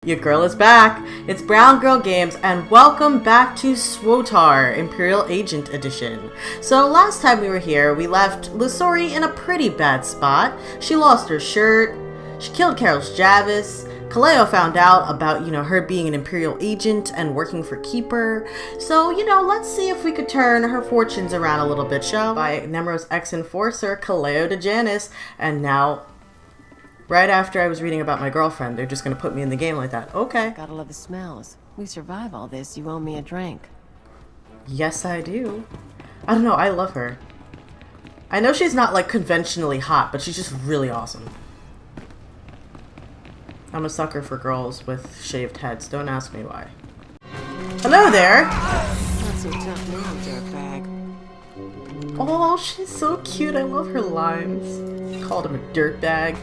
Your girl is back. It's Brown Girl Games, and welcome back to SWTOR, Imperial Agent Edition. So last time we were here, we left Lusori in a pretty bad spot. She lost her shirt. She killed Carol's Javis. Kaleo found out about, her being an Imperial agent and working for Keeper. So, let's see if we could turn her fortunes around a little bit, shall we? By Nemro's ex-enforcer, Kaleo de Janis, and now... right after I was reading about my girlfriend, they're just gonna put me in the game like that. Okay. Gotta love the smells. We survive all this, you owe me a drink. Yes, I do. I don't know, I love her. I know she's not, conventionally hot, but she's just really awesome. I'm a sucker for girls with shaved heads. Don't ask me why. Hello there! Not so tough now, dirtbag. Oh, she's so cute. I love her lines. Called him a dirtbag.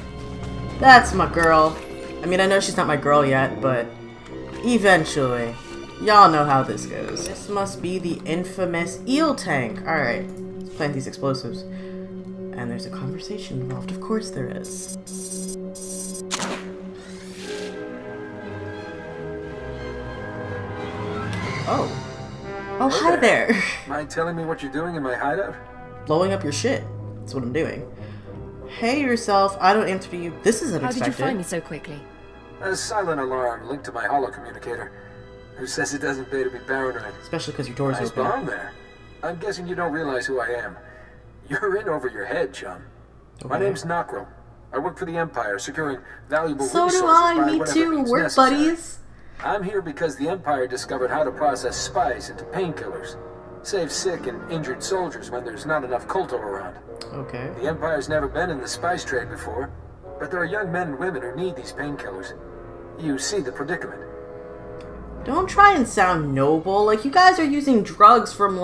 That's my girl. I mean, I know she's not my girl yet, but eventually. Y'all know how this goes. This must be the infamous eel tank. Alright, let's plant these explosives. And there's a conversation involved. Of course there is. Oh. Oh, hi there. Mind telling me what you're doing in my hideout? Blowing up your shit. That's what I'm doing. Hey yourself, I don't answer to you. This is unexpected. How did you find me so quickly? A silent alarm linked to my holocommunicator. Who says it doesn't pay to be paranoid? Especially because your door's Nice open. bomb there. I'm guessing you don't realize who I am. You're in over your head, chum. Okay. My name's Nockrel. I work for the Empire, securing valuable So resources do I, by me whatever too. means We're necessary. buddies. I'm here because the Empire discovered how to process spice into painkillers. Save sick and injured soldiers when there's not enough Kolto around. Okay. The Empire's never been in the spice trade before, but there are young men and women who need these painkillers. You see the predicament. Don't try and sound noble. You guys are using drugs from,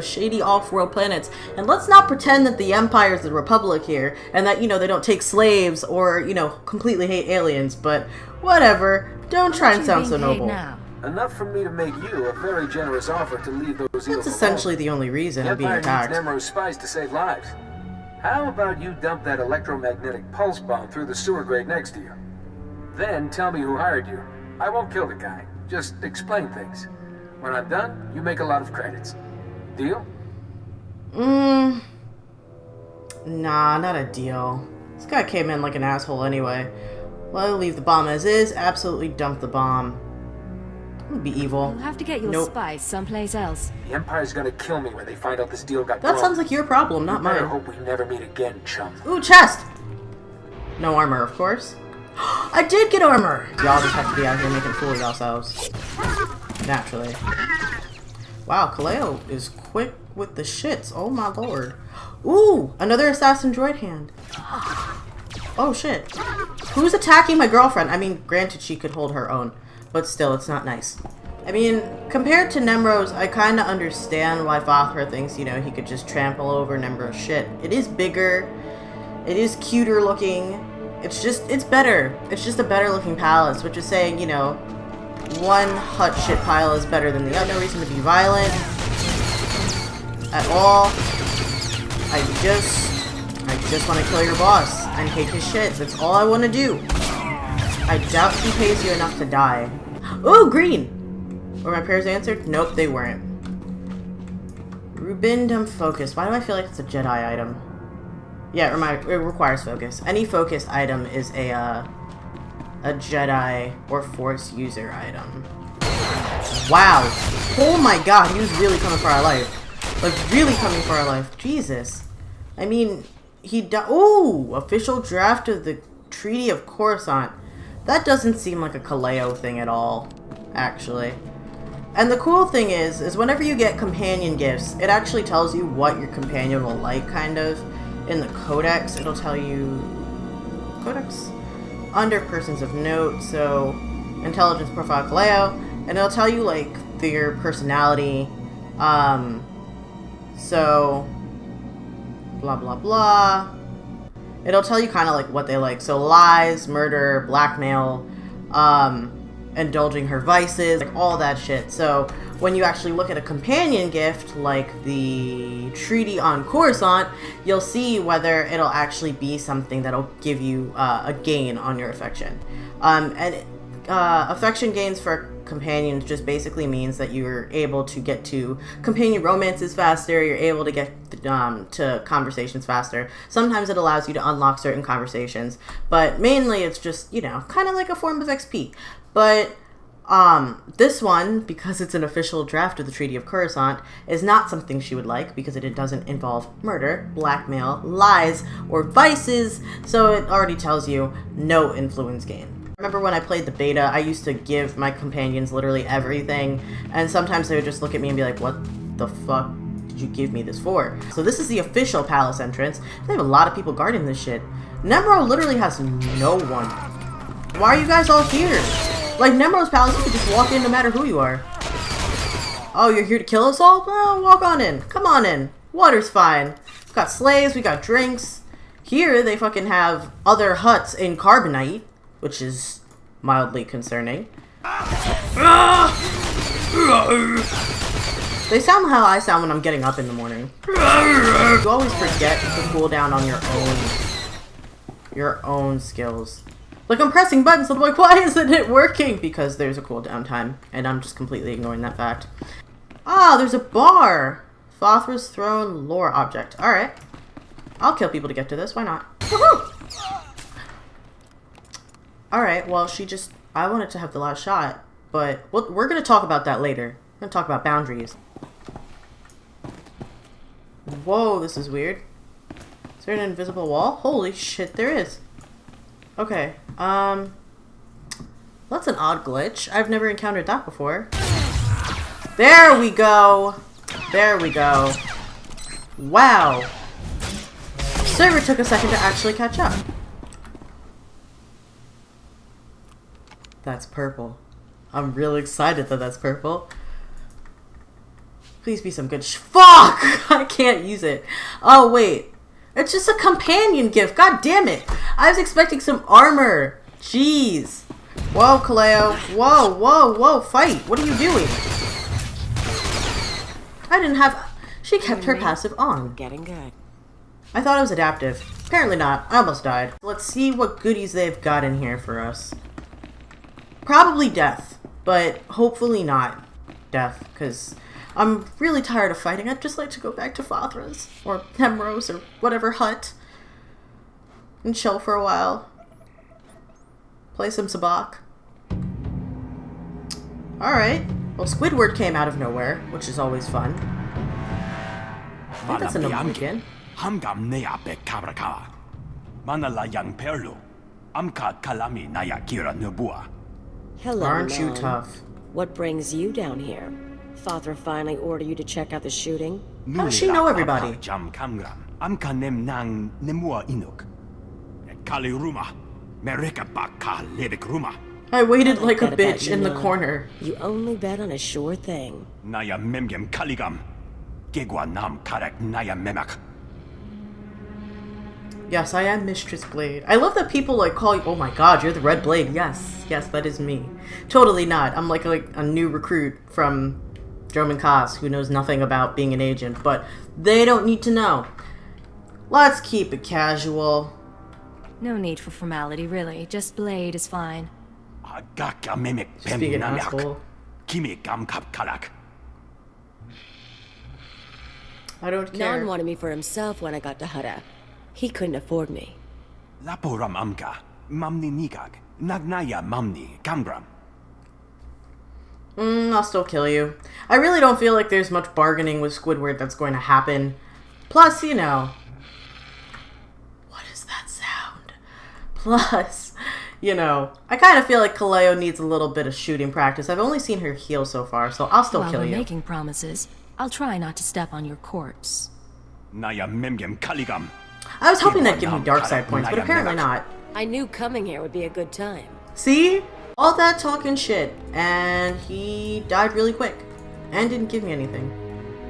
shady off-world planets. And let's not pretend that the Empire's the Republic here, and that, they don't take slaves or, completely hate aliens. But whatever. Don't try and sound so noble. Now? Enough for me to make you a very generous offer to leave those eels That's essentially the only reason The I'm being Empire needs attacked. Nemro's spies to save lives. How about you dump that electromagnetic pulse bomb through the sewer grate next to you? Then tell me who hired you. I won't kill the guy. Just explain things. When I'm done, you make a lot of credits. Deal? Nah, not a deal. This guy came in like an asshole anyway. Let me leave the bomb as is. Absolutely dump the bomb. I'm gonna be evil. You'll have to get your Nope. spice someplace else. The Empire's gonna kill me when they find out this deal got That blown. sounds like your problem, not You better mine. hope we never meet again, chum. Ooh, chest! No armor, of course. I did get armor! Y'all just have to be out here making a fool of yourselves. Naturally. Wow, Kaleo is quick with the shits. Oh my lord. Ooh, another assassin droid hand. Oh shit. Who's attacking my girlfriend? I mean, granted she could hold her own, but still, it's not nice. I mean, compared to Nemro's, I kind of understand why Fothra thinks, he could just trample over Nemro's shit. It is bigger. It is cuter looking. It's better. It's just a better looking palace, which is saying, one hut shit pile is better than the other. No reason to be violent at all. I just want to kill your boss and take his shit. That's all I want to do. I doubt he pays you enough to die. Ooh, green! Were my prayers answered? Nope, they weren't. Rubindum focus. Why do I feel like it's a Jedi item? Yeah, it requires focus. Any focus item is a Jedi or Force user item. Wow. Oh my god, he was really coming for our life. Really coming for our life. Jesus. I mean, ooh! Official draft of the Treaty of Coruscant. That doesn't seem like a Kaleo thing at all, actually. And the cool thing is whenever you get companion gifts, it actually tells you what your companion will like, kind of. In the Codex, it'll tell you... Codex? Under Persons of Note, so... Intelligence Profile Kaleo, and it'll tell you, their personality, so... Blah, blah, blah. It'll tell you kind of, what they like. So, lies, murder, blackmail, indulging her vices, all that shit. So, when you actually look at a companion gift, like the Treaty on Coruscant, you'll see whether it'll actually be something that'll give you a gain on your affection. And affection gains for companions just basically means that you're able to get to companion romances faster, you're able to get to conversations faster. Sometimes it allows you to unlock certain conversations, but mainly it's just, you know, kind of like a form of XP. But this one, because it's an official draft of the Treaty of Coruscant, is not something she would like because it doesn't involve murder, blackmail, lies, or vices, so it already tells you no influence gain. Remember when I played the beta, I used to give my companions literally everything, and sometimes they would just look at me and be like, what the fuck did you give me this for? So this is the official palace entrance. They have a lot of people guarding this shit. Nemro literally has no one. Why are you guys all here? Like, Nemro's palace, you can just walk in no matter who you are. Oh, you're here to kill us all? Well, walk on in. Come on in. Water's fine. We got slaves, we got drinks. Here, they fucking have other huts in carbonite, which is mildly concerning. They sound how I sound when I'm getting up in the morning. You always forget to cool down on your own skills. Like, I'm pressing buttons, I'm like, why isn't it working? Because there's a cooldown time, and I'm just completely ignoring that fact. Ah, there's a bar! Fothra's Throne lore object. Alright. I'll kill people to get to this, why not? Woohoo! Alright, well, I wanted to have the last shot, but we're gonna talk about that later. We're gonna talk about boundaries. Whoa, this is weird. Is there an invisible wall? Holy shit, there is. Okay, that's an odd glitch. I've never encountered that before. There we go! There we go. Wow. Server took a second to actually catch up. That's purple. I'm really excited that that's purple. Please be some good fuck! I can't use it. Oh, wait. It's just a companion gift. God damn it. I was expecting some armor. Jeez. Whoa, Kaleo. Whoa, whoa, whoa. Fight. What are you doing? I didn't have... She kept her passive on. Getting good. I thought it was adaptive. Apparently not. I almost died. Let's see what goodies they've got in here for us. Probably death, but hopefully not death, because I'm really tired of fighting. I'd just like to go back to Fothra's, or Nemro's, or whatever hut, and chill for a while. Play some Sabacc. Alright. Well, Squidward came out of nowhere, which is always fun. I think that's a Namukian. Hello, Aren't you Mom. tough? What brings you down here? Father finally ordered you to check out the shooting? How does she know everybody? I waited like a bitch in the corner. You only bet on a sure thing. Yes, I am Mistress Blade. I love that people like call you, oh my god, you're the Red Blade. Yes, yes, that is me. Totally not. I'm like a new recruit from Droman Kaz who knows nothing about being an agent, but they don't need to know. Let's keep it casual. No need for formality, really. Just Blade is fine. Just being an asshole. I don't care. Non wanted me for himself when I got to Hutta. He couldn't afford me. I'll still kill you. I really don't feel like there's much bargaining with Squidward that's going to happen. Plus, you know... What is that sound? Plus, you know, I kind of feel like Kaleo needs a little bit of shooting practice. I've only seen her heal so far, so I'll still While kill we're you. making promises, I'll try not to step on your corpse. I was hoping that'd give me dark side points, but apparently not. I knew coming here would be a good time. See? All that talking shit, and he died really quick. And didn't give me anything.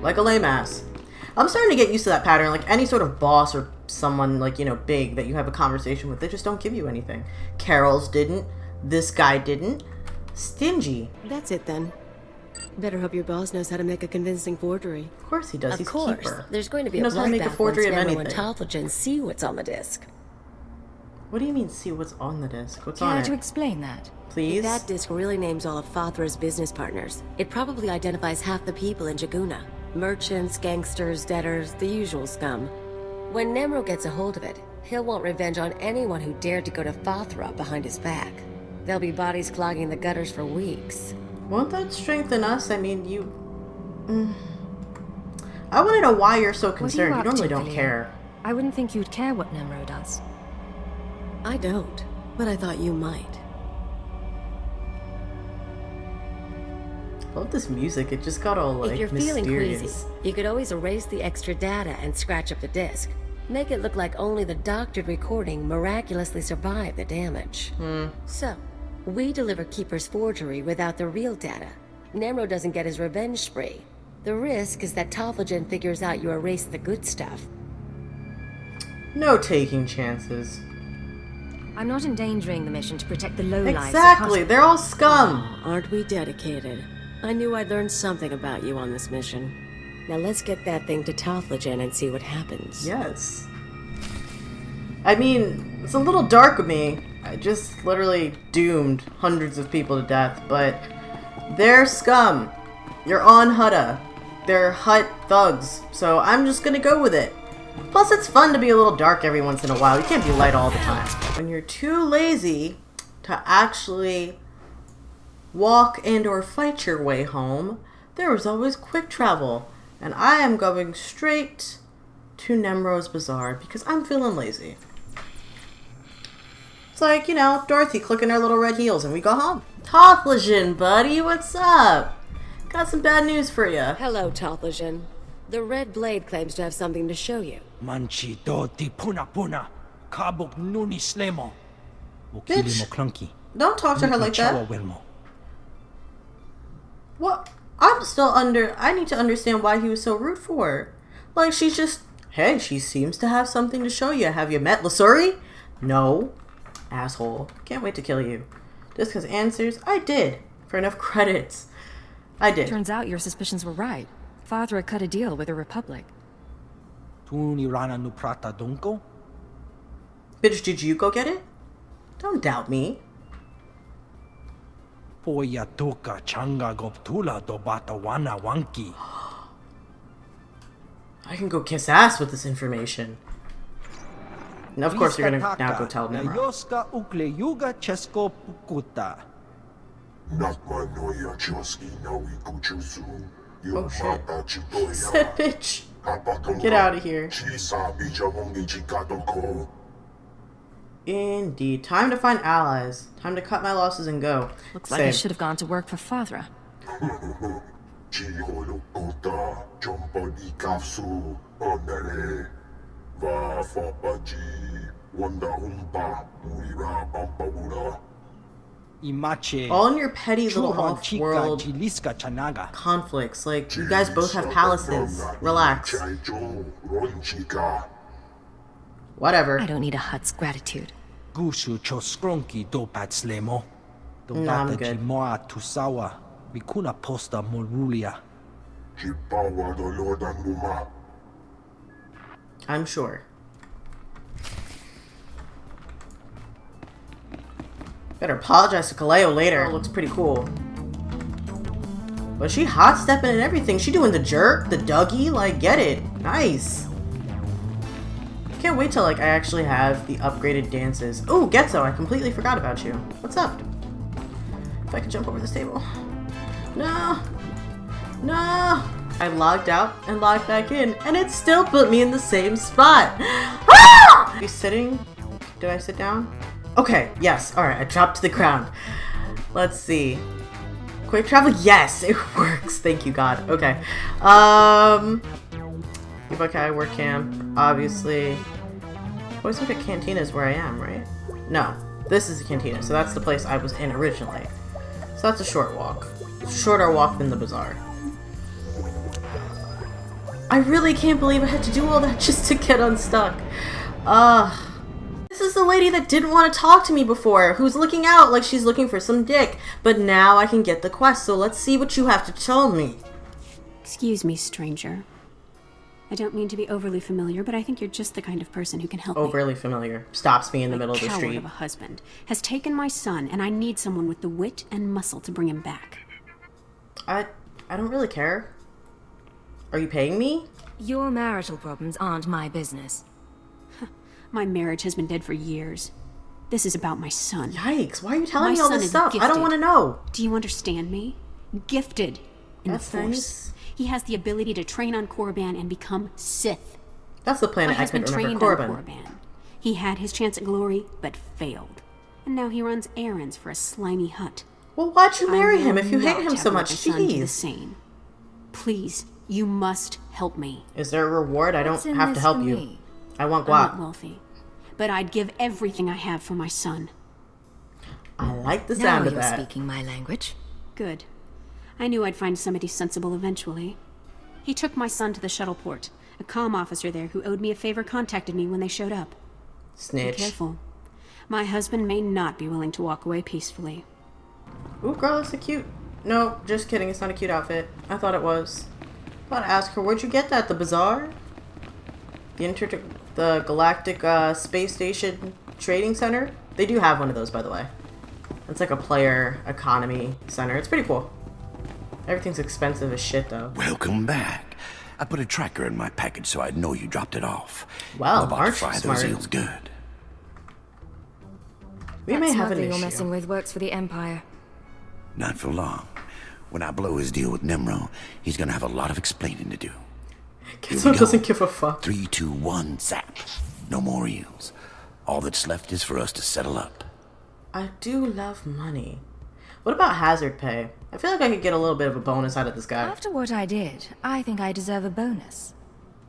Like a lame ass. I'm starting to get used to that pattern, like any sort of boss or someone, like, you know, big that you have a conversation with, they just don't give you anything. Carol's didn't. This guy didn't. Stingy. That's it then. Better hope your boss knows how to make a convincing forgery. Of course he does. Of He's course. keeper. There's going to be He a knows how to make a bloodbath forgery once of Nemo anything. and Talfagen see what's on the disc. What do you mean, see what's on the disc? What's on Care it? to explain that? Please? If that disc really names all of Fothra's business partners, it probably identifies half the people in Jaguna. Merchants, gangsters, debtors, the usual scum. When Nemro gets a hold of it, he'll want revenge on anyone who dared to go to Fothra behind his back. There'll be bodies clogging the gutters for weeks. Won't that strengthen us? I mean, you... I want to know why you're so concerned. You up to, normally don't Lillian? care. I wouldn't think you'd care what Nemro does. I don't, but I thought you might. I love this music. It just got all, like, If you're feeling mysterious. queasy, you could always erase the extra data and scratch up the disc. Make it look like only the doctored recording miraculously survived the damage. So, we deliver Keeper's forgery without the real data. Nemro doesn't get his revenge spree. The risk is that Tofflegen figures out you erased the good stuff. No taking chances. I'm not endangering the mission to protect the lowlives. Exactly. They're all scum. Aren't we dedicated? I knew I'd learn something about you on this mission. Now let's get that thing to Tofflegen and see what happens. Yes. I mean, it's a little dark of me. I just literally doomed hundreds of people to death, but they're scum. You're on Hutta. They're Hutt thugs, so I'm just gonna go with it. Plus, it's fun to be a little dark every once in a while. You can't be light all the time. When you're too lazy to actually walk and or fight your way home, there is always quick travel. And I am going straight to Nemro's Bazaar because I'm feeling lazy. It's like, you know, Dorothy clicking her little red heels and we go home. Tofflegen, buddy, what's up? Got some bad news for you. Hello, Tofflegen. The Red Blade claims to have something to show you. Manchi do ti puna puna, kabuk nuni slemo. Mokili Bitch. mo clunky. Don't talk to her like that. Welmo. What? I'm still I need to understand why he was so rude for her. Like, she's just, hey, she seems to have something to show you. Have you met Lasuri? No. Asshole. Can't wait to kill you. Just because answers? I did. For enough credits. I did. Turns out your suspicions were right. Father cut a deal with the Republic. Tuni rana nu prata donko. Bitch, did you go get it? Don't doubt me. Poya toka changa goptula do bata wana wanki. I can go kiss ass with this information. And of course you're gonna now go tell Nemro. Yoska ukle yuga chesko pukuta. Oh shit. Said bitch. Get out of here. Indeed. Time to find allies. Time to cut my losses and go. Looks like I should have gone to work for Fathra. Imache. All in your petty little Chuhon chika off-world jiliska chanaga. conflicts. Like, you guys both have palaces. Relax. Whatever. I don't need a Hutt's gratitude. Gushu choskronki do pat slemo. Do No, I'm bata good. jimoa tusawa. Mikuna posta morulia. I'm sure. Better apologize to Kaleo later. It looks pretty cool. But she hot stepping and everything. She doing the jerk, the Dougie, like, get it. Nice. Can't wait till, like, I actually have the upgraded dances. Ooh, Getzo, I completely forgot about you. What's up? If I could jump over this table. No. No. I logged out and logged back in, and it still put me in the same spot. Ah! Be sitting? Did I sit down? Okay, yes. Alright, I dropped to the ground. Let's see. Quick travel? Yes, it works. Thank you, God. Okay. Ibukai work camp, obviously. Always look at cantinas where I am, right? No, this is a cantina, so that's the place I was in originally. So that's a short walk. Shorter walk than the bazaar. I really can't believe I had to do all that just to get unstuck. This is the lady that didn't want to talk to me before, who's looking out like she's looking for some dick. But now I can get the quest, so let's see what you have to tell me. Excuse me, stranger. I don't mean to be overly familiar, but I think you're just the kind of person who can help me. Overly familiar. Stops me in the middle of the Coward street. of a husband has taken my son, and I need someone with the wit and muscle to bring him back. I don't really care. Are you paying me? Your marital problems aren't my business. My marriage has been dead for years. This is about my son. Yikes, why are you telling My me all son this is stuff? I don't gifted. want to know. Do you understand me? Gifted in That's the Force. nice. He has the ability to train on Korriban and become Sith. That's the My planet I husband couldn't trained remember. on Corbin. Korriban. He had his chance at glory, but failed. And now he runs errands for a slimy Hutt. Well, why'd you marry I him will if you hate not him have so my much? son do the Jeez. same. Please, you must help me. Is there a reward? I don't What's in have to this help for you. me? I want I'm not guap. wealthy, but I'd give everything I have for my son. I like the Now sound of you're that. speaking my language. Good. I knew I'd find somebody sensible eventually. He took my son to the shuttle port. A comm officer there who owed me a favor contacted me when they showed up. Be Snitch. careful. My husband may not be willing to walk away peacefully. Ooh, girl, that's a cute. No, just kidding. It's not a cute outfit. I thought it was. About to ask her, where'd you get that? The bazaar? The Galactic Space Station Trading Center? They do have one of those, by the way. It's like a player economy center. It's pretty cool. Everything's expensive as shit, though. Welcome back. I put a tracker in my package so I'd know you dropped it off. Well, I'm about aren't to you fry smart? those eels good. We That may have an smuggler you're issue. messing with works for the Empire. Not for long. When I blow his deal with Nimro, he's gonna have a lot of explaining to do. Kenzo go. doesn't give a fuck. 3, 2, 1, zap. No more eels. All that's left is for us to settle up. I do love money. What about hazard pay? I feel like I could get a little bit of a bonus out of this guy. After what I did, I think I deserve a bonus.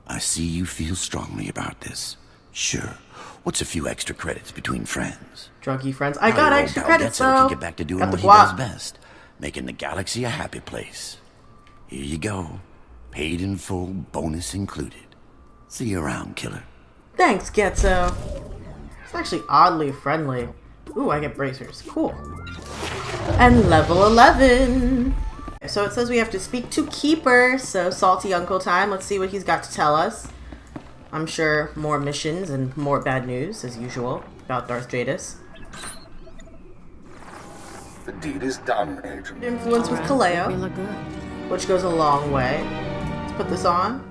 I see you feel strongly about this. Sure. What's a few extra credits between friends? Druggy friends. I Now got your extra old pal credits, Getzo though. can get back to doing Got what the he does guap. best. Making the galaxy a happy place. Here you go. Paid in full, bonus included. See you around, killer. Thanks, Getzo. It's actually oddly friendly. Ooh, I get bracers. Cool. And level 11. So it says we have to speak to Keeper. So salty uncle time. Let's see what he's got to tell us. I'm sure more missions and more bad news, as usual, about Darth Jadis. The deed is done, Agent. Influence with We Kaleo, look good. which goes a long way. Let's put this on.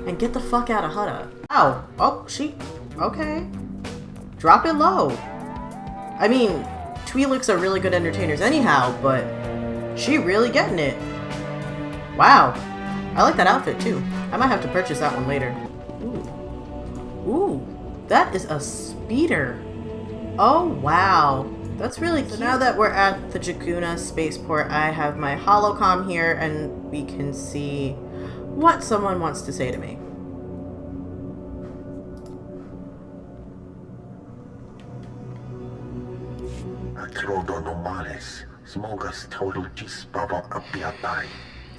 And get the fuck out of Hutta. Ow. Oh, she... Okay. Drop it low. I mean, Twi'leks are really good entertainers anyhow, but she really getting it. Wow. I like that outfit too. I might have to purchase that one later. Ooh. Ooh. That is a speeder. Oh, wow. That's really cute. So now that we're at the Jakuna spaceport, I have my holocom here and we can see what someone wants to say to me.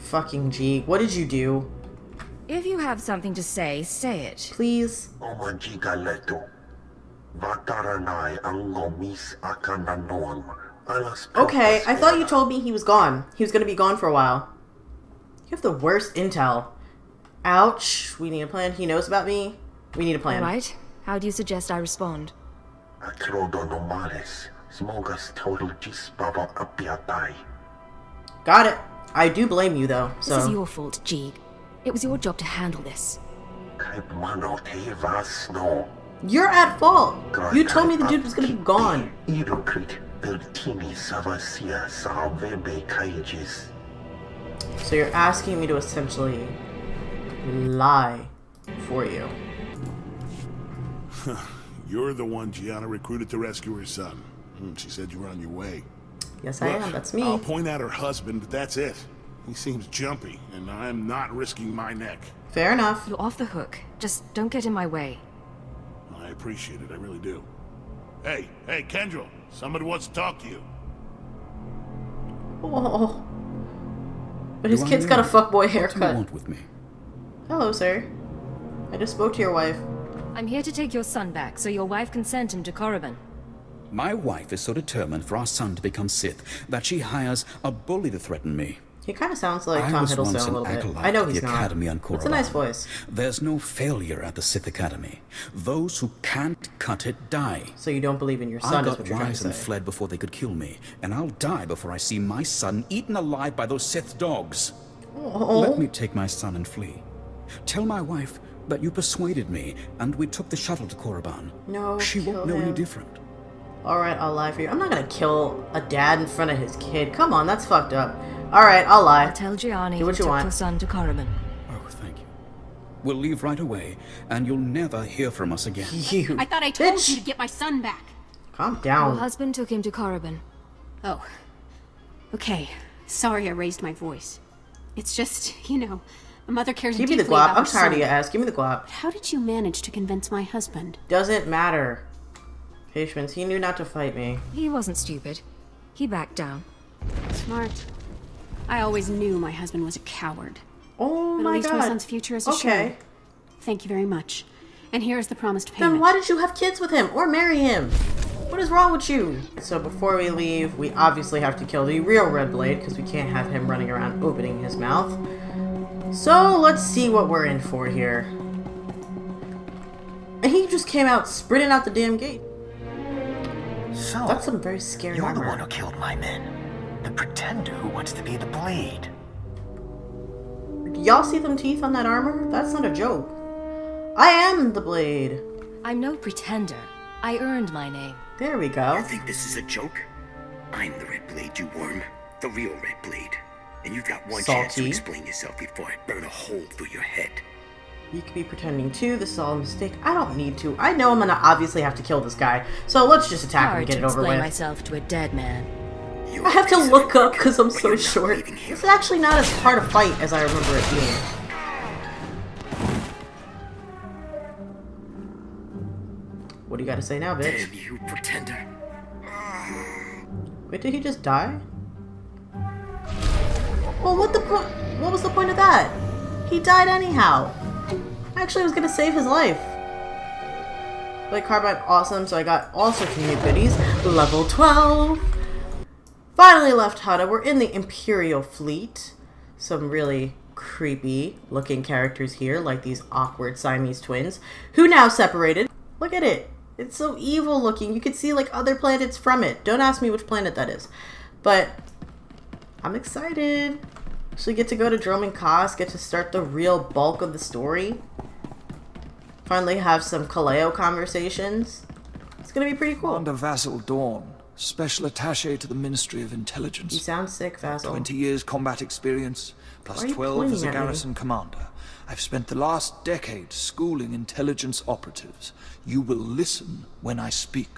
Fucking G. What did you do? If you have something to say it. Please? Okay, I thought you told me he was gone. He was gonna be gone for a while. You have the worst intel. Ouch. We need a plan. He knows about me. We need a plan. Alright, how do you suggest I respond? Got it. I do blame you though, This is so... your fault, Jeeg. It was your job to handle this. You're at fault. You told me the dude was gonna be gone. So you're asking me to essentially lie for you. You're the one Gianna recruited to rescue her son. She said you were on your way. Yes, I Look, am. That's me. I'll point out her husband, but that's it. He seems jumpy, and I'm not risking my neck. Fair enough. You're off the hook. Just don't get in my way. I appreciate it, I really do. Hey, Kendra, somebody wants to talk to you. Oh. But his Do I kid's got a know? fuckboy What do you haircut. want with me? Hello, sir. I just spoke to your wife. I'm here to take your son back so your wife can send him to Korriban. My wife is so determined for our son to become Sith that she hires a bully to threaten me. He kind of sounds like I Tom was once Hiddleston a an little bit. acolyte I know at he's the not. Academy on It's a nice Korriban. voice. There's no failure at the Sith Academy. Those who can't cut it die. So you don't believe in your I son, is got what you're trying wise to and say. fled before they could kill me, and I'll die before I see my son eaten alive by those Sith dogs. Oh. Let me take my son and flee. Tell my wife that you persuaded me, and we took the shuttle to Korriban. No, she kill won't know any him. different. Alright, I'll lie for you. I'm not gonna kill a dad in front of his kid. Come on, that's fucked up. Alright, I'll lie. I'll tell Gianni Do you what you took want. your son to Korriban. Oh, thank you. We'll leave right away, and you'll never hear from us again. You I thought I told bitch. you to get my son back. Calm Your down. husband took him to Korriban. Oh. Okay. Sorry I raised my voice. It's just, you know, a mother cares Give me deeply the guap. about I'm her tired of son. your ass. Give me the guap. How did you manage to convince my husband? Doesn't matter. Patience, he knew not to fight me. He wasn't stupid. He backed down. Smart. I always knew my husband was a coward. Oh But my at least god. my son's future is assured. Okay. Thank you very much. And here is the promised payment. Then why did you have kids with him or marry him? What is wrong with you? So before we leave, we obviously have to kill the real Red Blade because we can't have him running around opening his mouth. So let's see what we're in for here. And he just came out sprinting out the damn gate. So, That's some very scary you're the armor. one who killed my men. The pretender who wants to be the Blade. Y'all see them teeth on that armor? That's not a joke. I am the Blade. I'm no pretender. I earned my name. There we go. You think this is a joke? I'm the Red Blade, you worm. The real Red Blade. And you've got one chance to Salty. explain yourself before I burn a hole through your head. You could be pretending too. This is all a mistake. I don't need to. I know I'm gonna obviously have to kill this guy. So let's just attack him Hard and get to it over explain with. myself to a dead man. You're I have to facing look a up because I'm but so you're not short. leaving here. It's actually not as hard a fight as I remember it being. What do you got to say now, bitch? Damn you, pretender. Wait, did he just die? Well, what the point? What was the point of that? He died anyhow. I actually was gonna save his life. Blade Carbine, awesome. So I got all sorts of new goodies. Level 12. Finally left Hutta. We're in the Imperial Fleet. Some really creepy looking characters here, like these awkward Siamese twins, who now separated. Look at it. It's so evil looking. You can see like other planets from it. Don't ask me which planet that is. But I'm excited. Actually get to go to Droming Kos, get to start the real bulk of the story. Finally have some Kaleo conversations. It's gonna be pretty cool. Commander Vassal Dawn, Special Attaché to the Ministry of You Intelligence. sound sick, Vassal. 20 years combat experience, Why plus are you 12 as pointing a at me? garrison commander. I've spent the last decade schooling intelligence operatives. You will listen when I speak.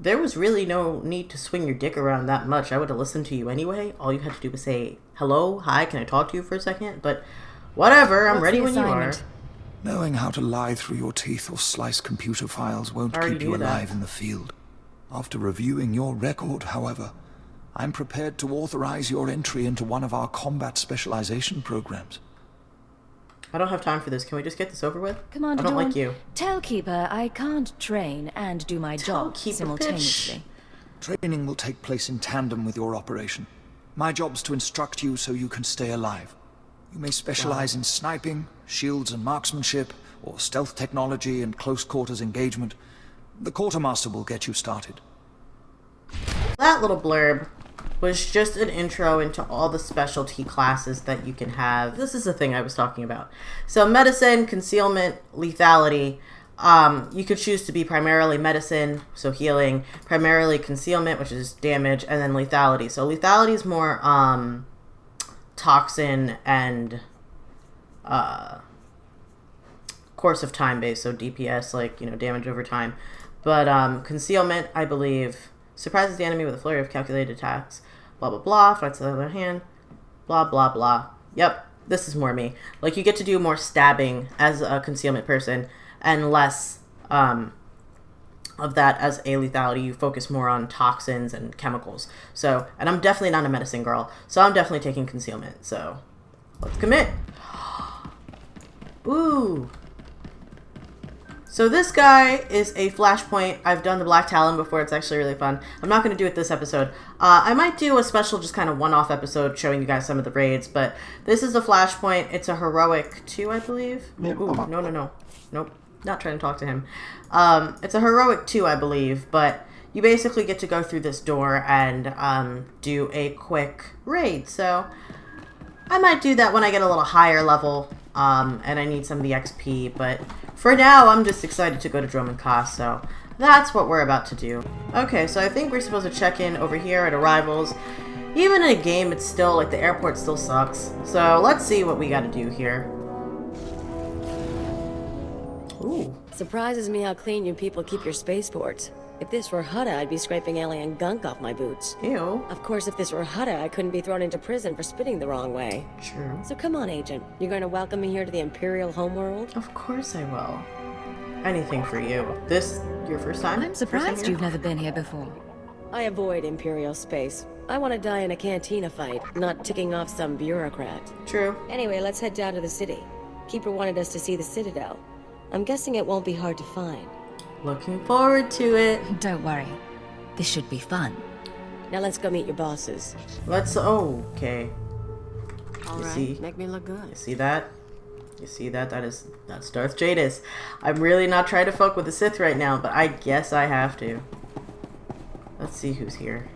There was really no need to swing your dick around that much. I would have listened to you anyway. All you had to do was say, hello, hi, can I talk to you for a second? But whatever, I'm What's ready the when you are. assignment? Knowing how to lie through your teeth or slice computer files won't I already keep you knew that. alive in the field. After reviewing your record, however, I'm prepared to authorize your entry into one of our combat specialization programs. I don't have time for this. Can we just get this over with? Commander I don't Dawn, like you. tell Keeper I can't train and do my job Keeper, simultaneously. Training will take place in tandem with your operation. My job's to instruct you so you can stay alive. You may specialize in sniping, shields and marksmanship, or stealth technology and close quarters engagement. The quartermaster will get you started. That little blurb was just an intro into all the specialty classes that you can have. This is the thing I was talking about. So medicine, concealment, lethality. You could choose to be primarily medicine, so healing, primarily concealment, which is damage, and then lethality. So lethality is more toxin and course of time based, so DPS, like, you know, damage over time. But concealment, I believe, surprises the enemy with a flurry of calculated attacks. Blah, blah, blah. Fights the other hand. Blah, blah, blah. Yep, this is more me. Like, you get to do more stabbing as a concealment person and less of that as a lethality. You focus more on toxins and chemicals. So, and I'm definitely not a medicine girl, so I'm definitely taking concealment. So, let's commit. Ooh. So this guy is a flashpoint. I've done the Black Talon before. It's actually really fun. I'm not going to do it this episode. I might do a special just kind of one-off episode showing you guys some of the raids, but this is a flashpoint. It's a heroic 2, I believe. Ooh, no. Nope. Not trying to talk to him. It's a heroic 2, I believe, but you basically get to go through this door and do a quick raid. So I might do that when I get a little higher level and I need some of the XP, but for now I'm just excited to go to Drummond Cost, so that's what we're about to do. Okay, so I think we're supposed to check in over here at arrivals. Even in a game, it's still, like, the airport still sucks. So let's see what we gotta do here. Ooh. Surprises me how clean you people keep your spaceports. If this were Hutta, I'd be scraping alien gunk off my boots. Ew. Of course, if this were Hutta, I couldn't be thrown into prison for spitting the wrong way. True. So come on, Agent. You're going to welcome me here to the Imperial homeworld? Of course I will. Anything for you. This your first time? I'm surprised you've never been here before. I avoid Imperial space. I want to die in a cantina fight, not ticking off some bureaucrat. True. Anyway, let's head down to the city. Keeper wanted us to see the Citadel. I'm guessing it won't be hard to find. Looking forward to it. Don't worry. This should be fun. Now let's go meet your bosses. Let's... Oh, okay. All You right, see? make me look good. You see that? You see that? That's Darth Jadis. I'm really not trying to fuck with the Sith right now, but I guess I have to. Let's see who's here.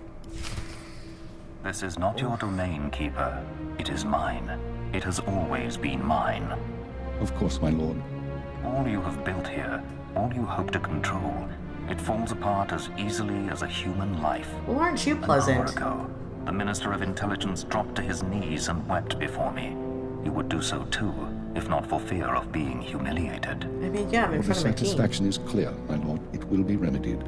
This is not your domain, Keeper. It is mine. It has always been mine. Of course, my lord. All you have built here, all you hope to control, it falls apart as easily as a human life. Well, aren't you An pleasant? hour ago, the Minister of Intelligence dropped to his knees and wept before me. You would do so too, if not for fear of being humiliated. I mean, yeah, I'm in front of my team. Satisfaction is clear, my lord. It will be remedied.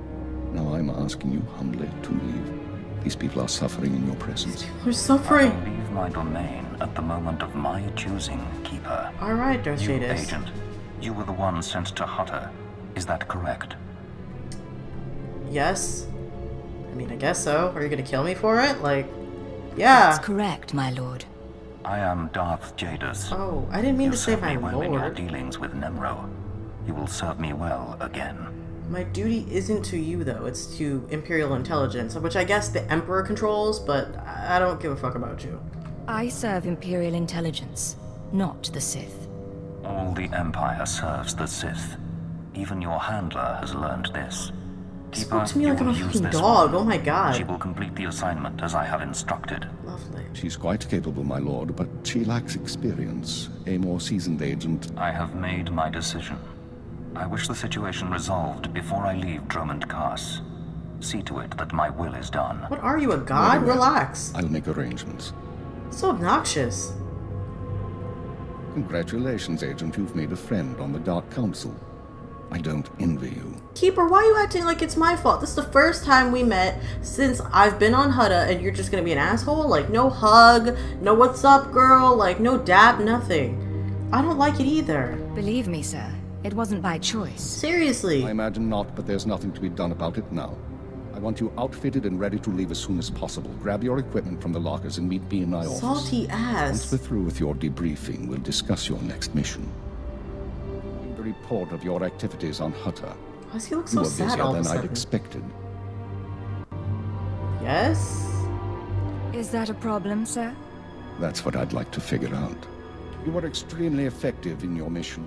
Now I'm asking you humbly to leave. These people are suffering in your presence. We're suffering. I will leave my domain at the moment of my choosing, Keeper. All right, Darth You, Jadis. Agent, you were the one sent to Hutta. Is that correct? Yes. I mean, I guess so. Are you gonna kill me for it? Like, yeah. That's correct, my lord. I am Darth Jadis. Oh, I didn't mean to say served my me well in your lord. dealings with Nemro. You will serve me well again. My duty isn't to you, though. It's to Imperial Intelligence, which I guess the Emperor controls, but I don't give a fuck about you. I serve Imperial Intelligence, not the Sith. All the Empire serves the Sith. Even your handler has learned this. Spoke to me you like I'm a will use fucking this dog. one. Oh my god. She will complete the assignment as I have instructed. Lovely. She's quite capable, my lord, but she lacks experience. A more seasoned agent. I have made my decision. I wish the situation resolved before I leave Drummond Cass. See to it that my will is done. What are you, a god? Very well. Relax. I'll make arrangements. So obnoxious. Congratulations, Agent. You've made a friend on the Dark Council. I don't envy you. Keeper, why are you acting like it's my fault? This is the first time we met since I've been on Hutta, and you're just gonna be an asshole? Like, no hug, no what's up, girl, like, no dab, nothing. I don't like it either. Believe me, sir, it wasn't by choice. Seriously. I imagine not, but there's nothing to be done about it now. I want you outfitted and ready to leave as soon as possible. Grab your equipment from the lockers and meet me in my office. Salty ass. Once we're through with your debriefing, we'll discuss your next mission. The report of your activities on Hutta. Why does he look You so were sad busier all of a than I'd sudden? expected. Yes? Is that a problem, sir? That's what I'd like to figure out. You were extremely effective in your mission,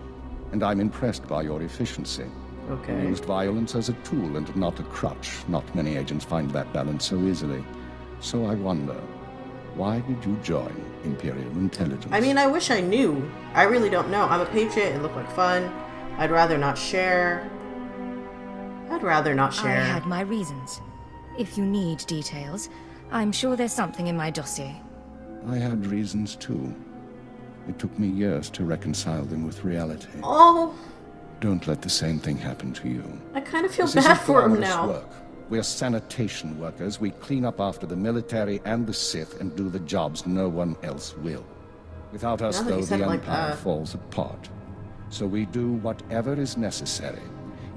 and I'm impressed by your efficiency. Okay. You used violence as a tool and not a crutch. Not many agents find that balance so easily. So I wonder, why did you join Imperial Intelligence? I mean, I wish I knew. I really don't know. I'm a patriot. It looked like fun. I'd rather not share. I'd rather not share. I had my reasons. If you need details, I'm sure there's something in my dossier. I had reasons too. It took me years to reconcile them with reality. Oh, Don't let the same thing happen to you. I kind of feel This bad isn't for him glamorous now. work. We're sanitation workers. We clean up after the military and the Sith and do the jobs no one else will. Without us, Now that you though, said the it like Empire that. falls apart. So we do whatever is necessary,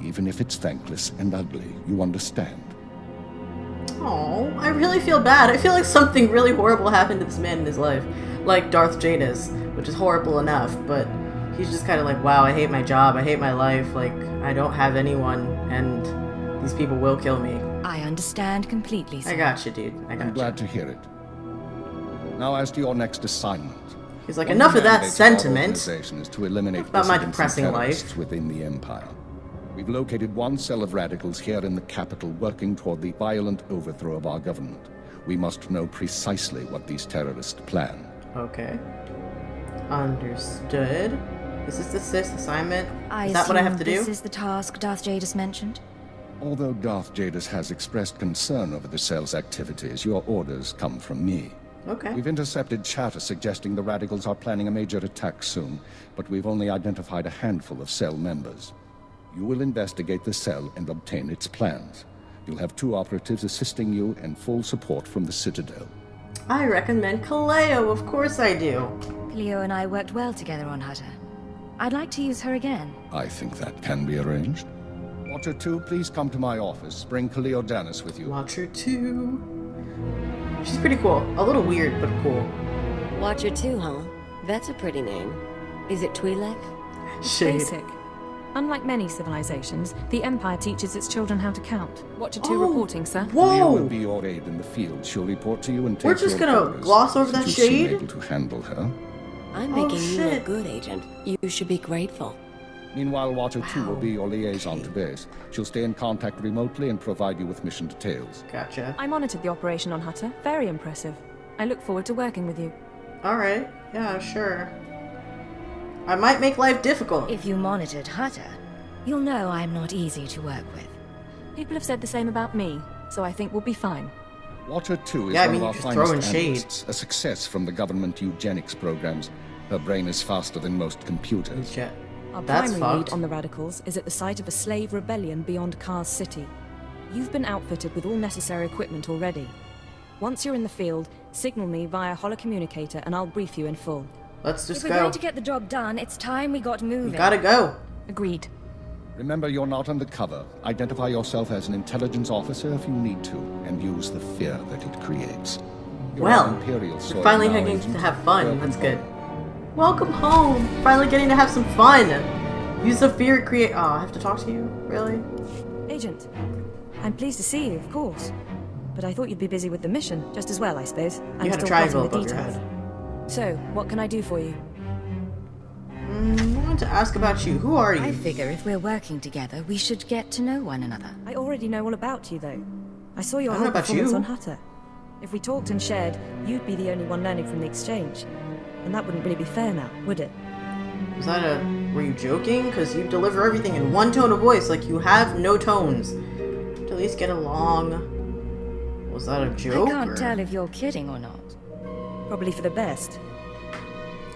even if it's thankless and ugly. You understand? Oh, I really feel bad. I feel like something really horrible happened to this man in his life. Like Darth Jadis, which is horrible enough, but He's just kind of like, wow, I hate my job, I hate my life, like, I don't have anyone, and these people will kill me. I understand completely, sir. I got you, dude. I got you. I'm glad to hear it. Now, as to your next assignment. He's like, enough of that sentiment. Is to eliminate about my dissidents depressing and life terrorists within the Empire. We've located one cell of radicals here in the capital working toward the violent overthrow of our government. We must know precisely what these terrorists plan. Okay. Understood. Is this the 6th assignment? I Is that what I have to do? This is the task Darth Jadis mentioned? Although Darth Jadis has expressed concern over the cell's activities, your orders come from me. Okay. We've intercepted chatter suggesting the radicals are planning a major attack soon, but we've only identified a handful of cell members. You will investigate the cell and obtain its plans. You'll have 2 operatives assisting you and full support from the Citadel. I recommend Kaleo, of course I do. Cleo and I worked well together on Hutta. I'd like to use her again. I think that can be arranged. Watcher 2, please come to my office. Bring Kaleo Danis with you. Watcher 2. She's pretty cool. A little weird, but cool. Watcher 2, huh? That's a pretty name. Is it Twi'lek? Shade. Basic. Unlike many civilizations, the Empire teaches its children how to count. Watcher 2 reporting, sir. Kaleo will be your aide in the field. She'll report to you and take We're just gonna orders. gloss over that Since you seem shade? able to handle her. I'm making you look good, Agent. You should be grateful. Meanwhile, Watcher 2 will be your liaison to base. She'll stay in contact remotely and provide you with mission details. Gotcha. I monitored the operation on Hutta. Very impressive. I look forward to working with you. Alright. Yeah, sure. I might make life difficult. If you monitored Hutta, you'll know I'm not easy to work with. People have said the same about me, so I think we'll be fine. Watcher 2 is Yeah, I one mean, of our just throwing finest shade. analysts, a success from the government eugenics programs. Her brain is faster than most computers. Our That's primary lead fucked. on the radicals is at the site of a slave rebellion beyond Kars City. You've been outfitted with all necessary equipment already. Once you're in the field, signal me via holocommunicator and I'll brief you in full. Let's just If we're going to get the job done, it's time we got moving. We gotta go. Agreed. Remember, you're not undercover. Identify yourself as an intelligence officer if you need to, and use the fear that it creates. You're Well, on Imperial we're soil finally now, getting Agent. to have fun. Welcome That's home. good. Welcome home. Finally getting to have some fun. Use the fear create. Oh, I have to talk to you? Really? Agent, I'm pleased to see you, of course. But I thought you'd be busy with the mission, just as well, I suppose. I'm had a still triangle plotting the above your details. So, what can I do for you? I wanted to ask about you. Who are you? I figure if we're working together, we should get to know one another. I already know all about you, though. I saw your I don't know whole about performance you. on Hutta. If we talked and shared, you'd be the only one learning from the exchange. And that wouldn't really be fair now, would it? Was that a... Were you joking? Because you deliver everything in one tone of voice, like you have no tones. To at least get along. Was that a joke? I can't or... tell if you're kidding or not. Probably for the best.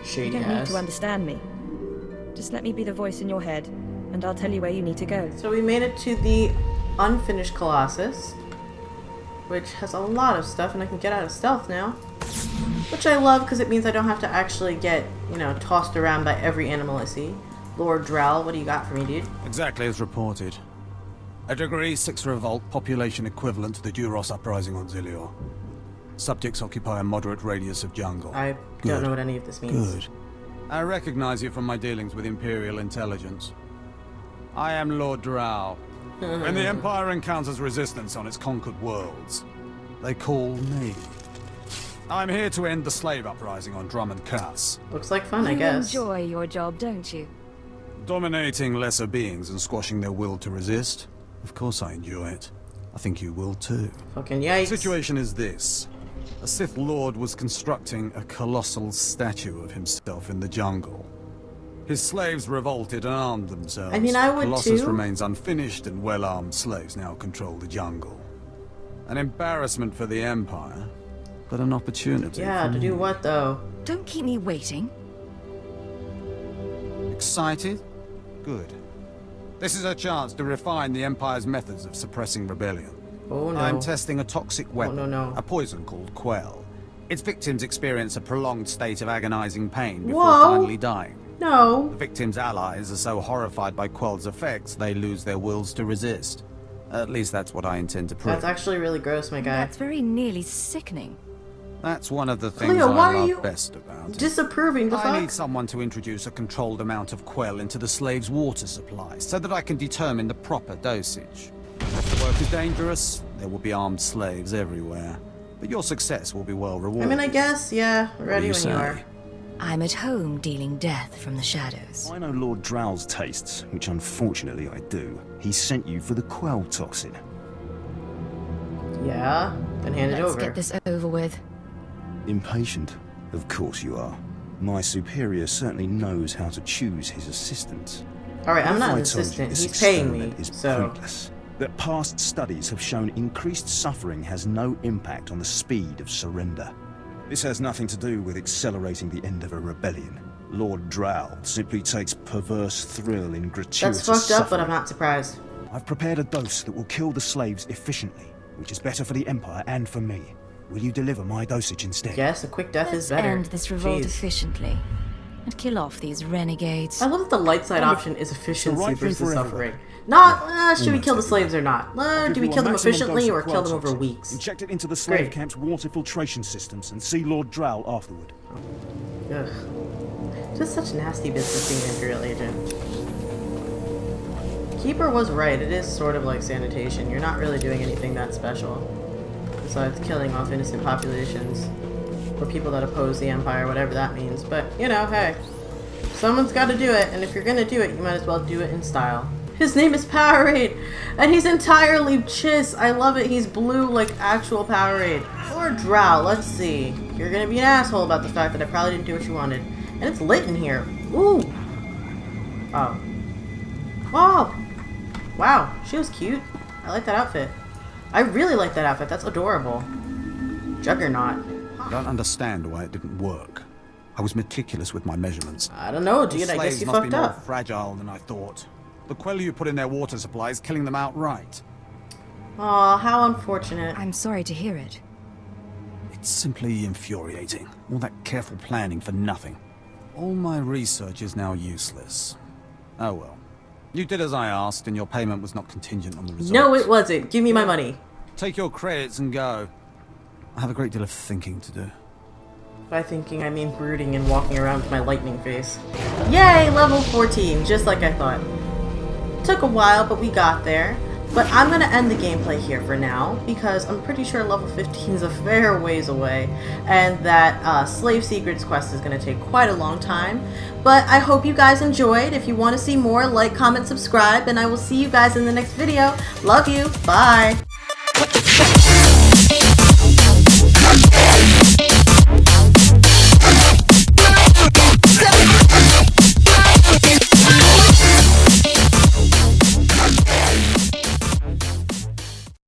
Shady You don't need ass. to understand me. Just let me be the voice in your head, and I'll tell you where you need to go. So we made it to the unfinished Colossus, which has a lot of stuff, and I can get out of stealth now. Which I love, because it means I don't have to actually get, you know, tossed around by every animal I see. Lord Drell, what do you got for me, dude? Exactly as reported. A Degree 6 revolt, population equivalent to the Duros uprising on Zilior. Subjects occupy a moderate radius of jungle. I don't know what any of this means. Good. I recognize you from my dealings with Imperial intelligence. I am Lord Drow. When the Empire encounters resistance on its conquered worlds, they call me. I'm here to end the slave uprising on Drummond Cass. Looks like fun, I You guess. enjoy your job, don't you? Dominating lesser beings and squashing their will to resist? Of course I enjoy it. I think you will too. Fucking yikes. The situation is this. A Sith Lord was constructing a colossal statue of himself in the jungle. His slaves revolted and armed themselves. I mean, I would Colossus too. remains unfinished, and well-armed slaves now control the jungle. An embarrassment for the Empire, but an opportunity. Yeah, for to do me. what though? Don't keep me waiting. Excited? Good. This is a chance to refine the Empire's methods of suppressing rebellion. Oh no. I'm testing a toxic weapon, no. a poison called Quell. Its victims experience a prolonged state of agonizing pain before Whoa. finally dying. No. The victims' allies are so horrified by Quell's effects, they lose their wills to resist. At least that's what I intend to prove. That's actually really gross, my guy. That's very nearly sickening. That's one of the things Leo, why I are love you best about it. disapproving the I fuck? need someone to introduce a controlled amount of quell into the slave's water supply, so that I can determine the proper dosage. If the work is dangerous, there will be armed slaves everywhere. But your success will be well rewarded. I mean, I guess, yeah. Ready when you are. I'm at home dealing death from the shadows. I know Lord Drow's tastes, which unfortunately I do. He sent you for the quell toxin. Yeah, then hand it over. Let's get this over with. Impatient? Of course you are. My superior certainly knows how to choose his assistants. Alright, I'm What not if an I told you assistant. this He's paying me, experiment is so... pointless? That past studies have shown increased suffering has no impact on the speed of surrender. This has nothing to do with accelerating the end of a rebellion. Lord Drow simply takes perverse thrill in gratuitous That's fucked up, but suffering. I'm not surprised. I've prepared a dose that will kill the slaves efficiently, which is better for the Empire and for me. Will you deliver my dosage instead? Yes, a quick death Let's is better. end this revolt Jeez. efficiently and kill off these renegades. I love that the light side option is efficiency right thing versus for suffering. everyone. Not, should we kill the slaves or not? Give Do we you a kill them maximum efficiently dose of or kill them quell over toxin. weeks? Inject it into the slave Great. camp's water filtration systems and see Lord Drow afterward. Ugh. Just such nasty business being an Imperial agent. Keeper was right, it is sort of like sanitation. You're not really doing anything that special. Besides killing off innocent populations. Or people that oppose the Empire, whatever that means. But, you know, hey. Someone's gotta do it, and if you're gonna do it, you might as well do it in style. His name is Powerade! And he's entirely chiss! I love it, he's blue like actual Powerade. Or Drow, let's see. You're gonna be an asshole about the fact that I probably didn't do what you wanted. And it's lit in here. Ooh! Oh. Oh! Wow, she was cute. I like that outfit. I really like that outfit, that's adorable. Juggernaut. I don't understand why it didn't work. I was meticulous with my measurements. I don't know, dude, Those I guess slaves you must be fucked more up. fragile than I thought. The quell you put in their water supply is killing them outright. Aw, how unfortunate. I'm sorry to hear it. It's simply infuriating. All that careful planning for nothing. All my research is now useless. Oh well. You did as I asked, and your payment was not contingent on the results. No, it wasn't. Give me my money. Take your credits and go. I have a great deal of thinking to do. By thinking, I mean brooding and walking around with my lightning face. Yay, level 14, just like I thought. Took a while, but we got there. But I'm going to end the gameplay here for now, because I'm pretty sure level 15 is a fair ways away, and that Slave Secrets quest is going to take quite a long time. But I hope you guys enjoyed. If you want to see more, like, comment, subscribe, and I will see you guys in the next video. Love you. Bye.